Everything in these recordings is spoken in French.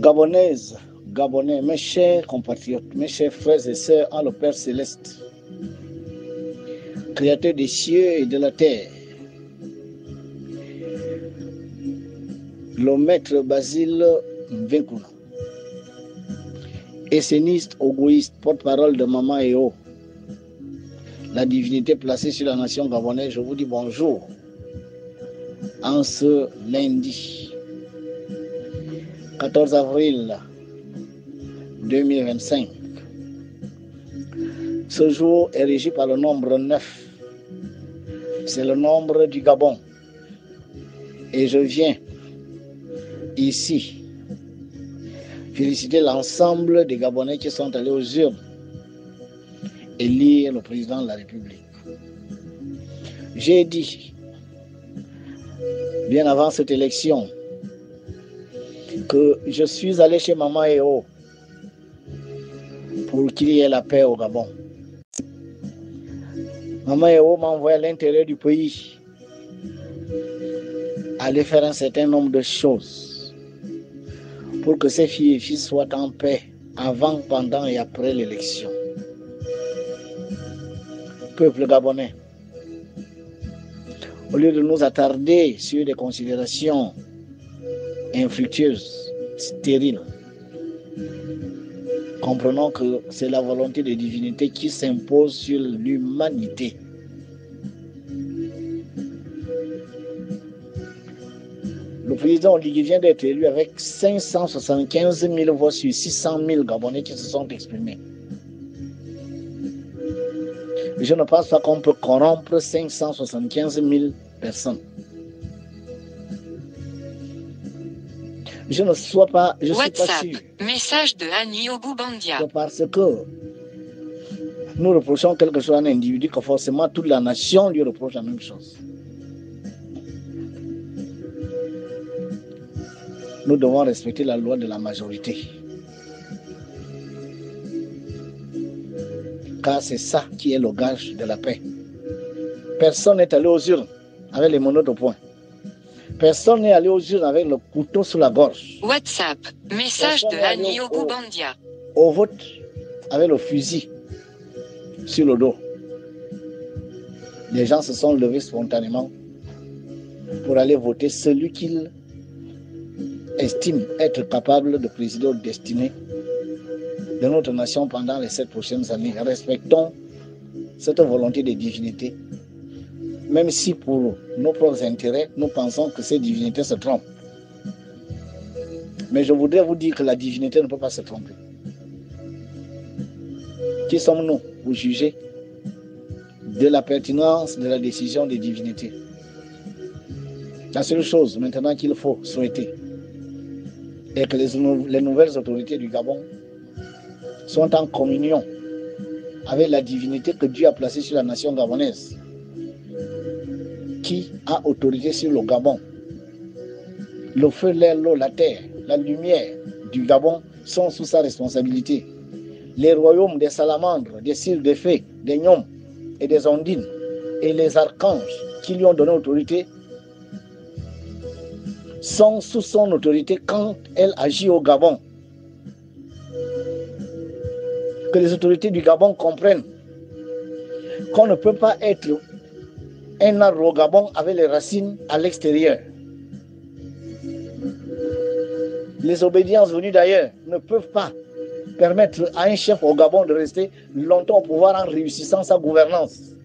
Gabonaises, Gabonais, mes chers compatriotes, mes chers frères et sœurs en le Père Céleste, Créateur des cieux et de la terre, le maître Basile Mvenkuna, esséniste, ogoïste, porte-parole de Maman Eo, la divinité placée sur la nation gabonaise, je vous dis bonjour en ce lundi 14 avril 2025. Ce jour est régi par le nombre 9. C'est le nombre du Gabon. Et je viens ici féliciter l'ensemble des Gabonais qui sont allés aux urnes élire le président de la République. J'ai dit, bien avant cette élection, que je suis allé chez Maman Eo pour qu'il y ait la paix au Gabon. Maman Eo m'a envoyé à l'intérieur du pays aller faire un certain nombre de choses pour que ses filles et fils soient en paix avant, pendant et après l'élection. Peuple gabonais, au lieu de nous attarder sur des considérations infructueuses, stériles, comprenons que c'est la volonté de divinité qui s'impose sur l'humanité. Le président Oligui vient d'être élu avec 575 000 voix sur 600 000 Gabonais qui se sont exprimés. Je ne pense pas qu'on peut corrompre 575 000 personnes. Je ne suis pas sûr. Message de Annie Ogoubandia. Parce que nous reprochons quelque chose à un individu, que forcément toute la nation lui reproche la même chose. Nous devons respecter la loi de la majorité. Car c'est ça qui est le gage de la paix. Personne n'est allé aux urnes avec les monotes au poing. Personne n'est allé aux urnes avec le couteau sous la gorge. WhatsApp, message de Annie Ogoubandia. Au vote avec le fusil sur le dos. Les gens se sont levés spontanément pour aller voter celui qu'ils estiment être capable de présider aux destinées de notre nation pendant les 7 prochaines années. Respectons cette volonté de divinité, même si pour nos propres intérêts, nous pensons que ces divinités se trompent. Mais je voudrais vous dire que la divinité ne peut pas se tromper. Qui sommes-nous pour juger de la pertinence de la décision des divinités? La seule chose maintenant qu'il faut souhaiter est que les nouvelles autorités du Gabon sont en communion avec la divinité que Dieu a placée sur la nation gabonaise, qui a autorité sur le Gabon. Le feu, l'air, l'eau, la terre, la lumière du Gabon sont sous sa responsabilité. Les royaumes des salamandres, des cils, des fées, des gnomes et des ondines, et les archanges qui lui ont donné autorité, sont sous son autorité quand elle agit au Gabon. Que les autorités du Gabon comprennent qu'on ne peut pas être un arbre au Gabon avec les racines à l'extérieur. Les obédiences venues d'ailleurs ne peuvent pas permettre à un chef au Gabon de rester longtemps au pouvoir en réussissant sa gouvernance.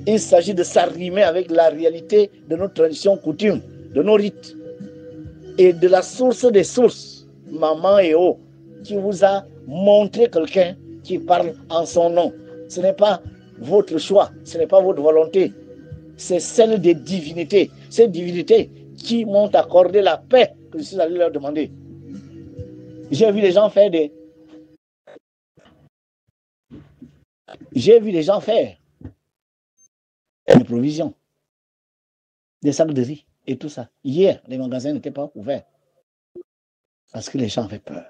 Il s'agit de s'arrimer avec la réalité de nos traditions coutumes, de nos rites et de la source des sources, Maman Eo, qui vous a montré quelqu'un qui parle en son nom. Ce n'est pas votre choix, ce n'est pas votre volonté, c'est celle des divinités. Ces divinités qui m'ont accordé la paix que je suis allé leur demander. J'ai vu les gens faire des provisions, des sacs de riz et tout ça. Hier, les magasins n'étaient pas ouverts parce que les gens avaient peur.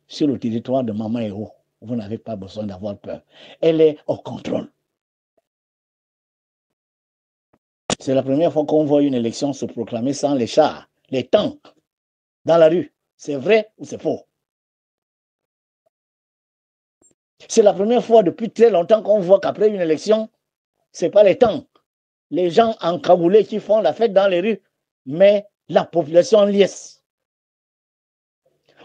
Sur le territoire de Maman Eo, vous n'avez pas besoin d'avoir peur. Elle est au contrôle. C'est la première fois qu'on voit une élection se proclamer sans les chars, les tanks dans la rue. C'est vrai ou c'est faux? C'est la première fois depuis très longtemps qu'on voit qu'après une élection, ce n'est pas les temps. Les gens encagoulés qui font la fête dans les rues, mais la population en liesse.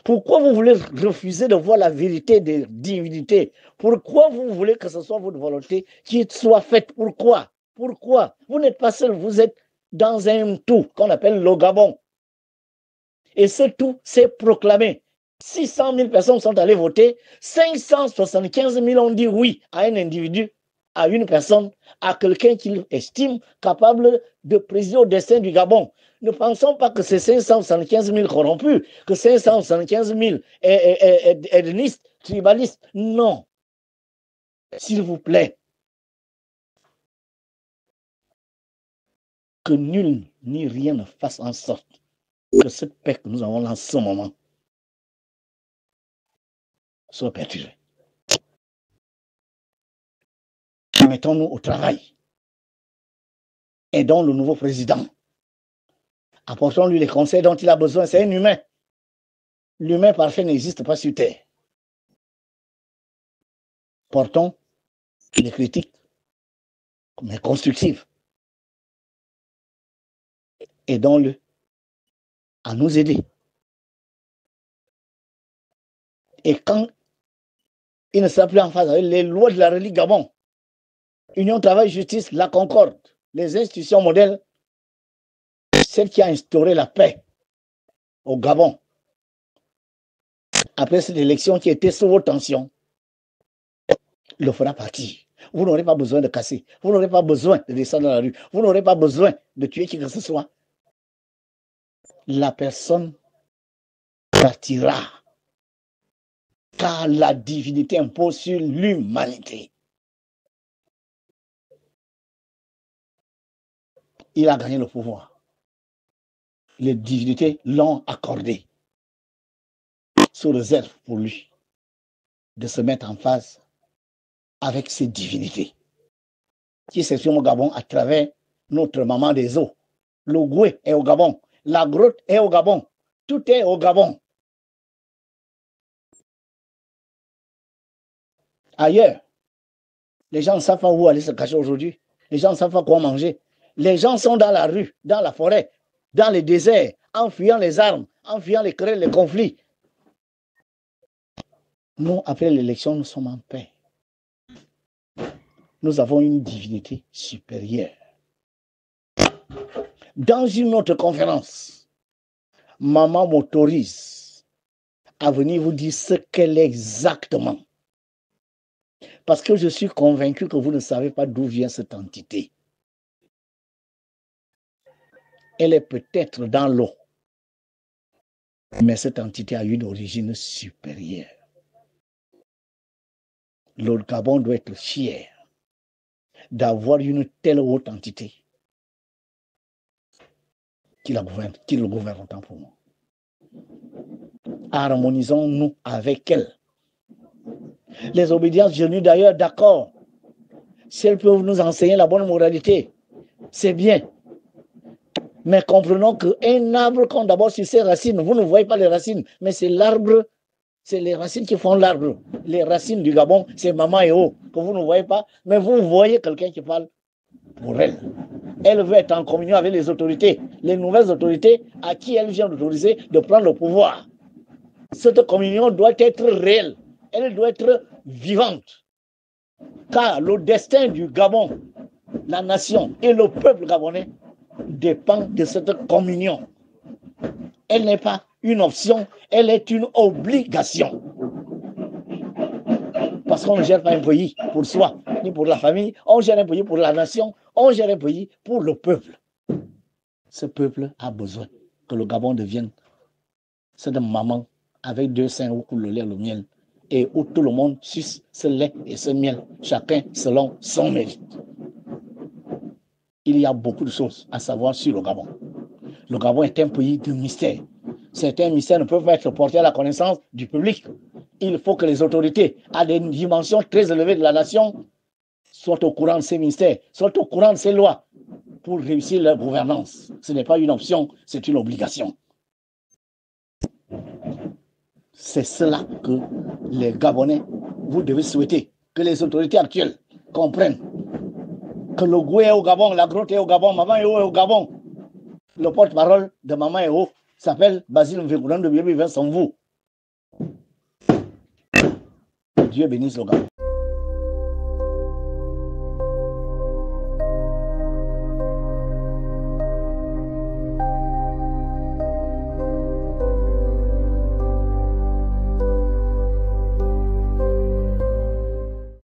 Pourquoi vous voulez refuser de voir la vérité des divinités? Pourquoi vous voulez que ce soit votre volonté qui soit faite? Pourquoi? Pourquoi? Vous n'êtes pas seul, vous êtes dans un tout qu'on appelle le Gabon. Et ce tout s'est proclamé. 600 000 personnes sont allées voter, 575 000 ont dit oui à un individu, à une personne, à quelqu'un qu'ils estiment capable de présider au destin du Gabon. Ne pensons pas que c'est 575 000 corrompus, que 575 000 ethnistes, tribalistes. Non. S'il vous plaît, que nul ni rien ne fasse en sorte que cette paix que nous avons là en ce moment soit perturbée. Mettons-nous au travail. Aidons le nouveau président. Apportons-lui les conseils dont il a besoin. C'est un humain. L'humain parfait n'existe pas sur Terre. Portons les critiques, mais constructives. Aidons-le à nous aider. Et quand il ne sera plus en phase avec les lois de la République Gabon, Union Travail Justice, la Concorde, les institutions modèles, celle qui a instauré la paix au Gabon, après cette élection qui était sous haute tension, le fera partir. Vous n'aurez pas besoin de casser. Vous n'aurez pas besoin de descendre dans la rue. Vous n'aurez pas besoin de tuer qui que ce soit. La personne partira. Car la divinité impose sur l'humanité. Il a gagné le pouvoir. Les divinités l'ont accordé. Sous réserve pour lui de se mettre en phase avec ces divinités qui s'expriment au Gabon à travers notre maman des eaux. Le Goué est au Gabon. La grotte est au Gabon. Tout est au Gabon. Ailleurs, les gens ne savent pas où aller se cacher aujourd'hui. Les gens ne savent pas quoi manger. Les gens sont dans la rue, dans la forêt, dans les déserts, en fuyant les armes, en fuyant les querelles, les conflits. Nous, après l'élection, nous sommes en paix. Nous avons une divinité supérieure. Dans une autre conférence, maman m'autorise à venir vous dire ce qu'elle est exactement. Parce que je suis convaincu que vous ne savez pas d'où vient cette entité. Elle est peut-être dans l'eau, mais cette entité a une origine supérieure. Le Gabon doit être fier d'avoir une telle haute entité qui le gouverne autant pour moi. Harmonisons-nous avec elle. Les obédiences venues d'ailleurs, d'accord. Si elles peuvent nous enseigner la bonne moralité, c'est bien. Mais comprenons qu'un arbre compte d'abord sur ses racines. Vous ne voyez pas les racines, mais c'est l'arbre, c'est les racines qui font l'arbre. Les racines du Gabon, c'est Maman et O, que vous ne voyez pas, mais vous voyez quelqu'un qui parle pour elle. Elle veut être en communion avec les autorités, les nouvelles autorités à qui elle vient d'autoriser de prendre le pouvoir. Cette communion doit être réelle, elle doit être vivante. Car le destin du Gabon, la nation et le peuple gabonais dépend de cette communion. Elle n'est pas une option, elle est une obligation. Parce qu'on ne gère pas un pays pour soi, ni pour la famille, on gère un pays pour la nation, on gère un pays pour le peuple. Ce peuple a besoin que le Gabon devienne cette maman avec deux seins où coule le lait, le miel, et où tout le monde suce ce lait et ce miel, chacun selon son mérite. Il y a beaucoup de choses à savoir sur le Gabon. Le Gabon est un pays de mystère. Certains mystères ne peuvent pas être portés à la connaissance du public. Il faut que les autorités, à des dimensions très élevées de la nation, soient au courant de ces mystères, soient au courant de ces lois pour réussir leur gouvernance. Ce n'est pas une option, c'est une obligation. C'est cela que les Gabonais, vous devez souhaiter, que les autorités actuelles comprennent. Que le Goué est au Gabon, la grotte est au Gabon, Maman Eo est au Gabon. Le porte-parole de Maman Eo s'appelle Basile Mvekoulan de Biébi sans vous. Dieu bénisse le Gabon.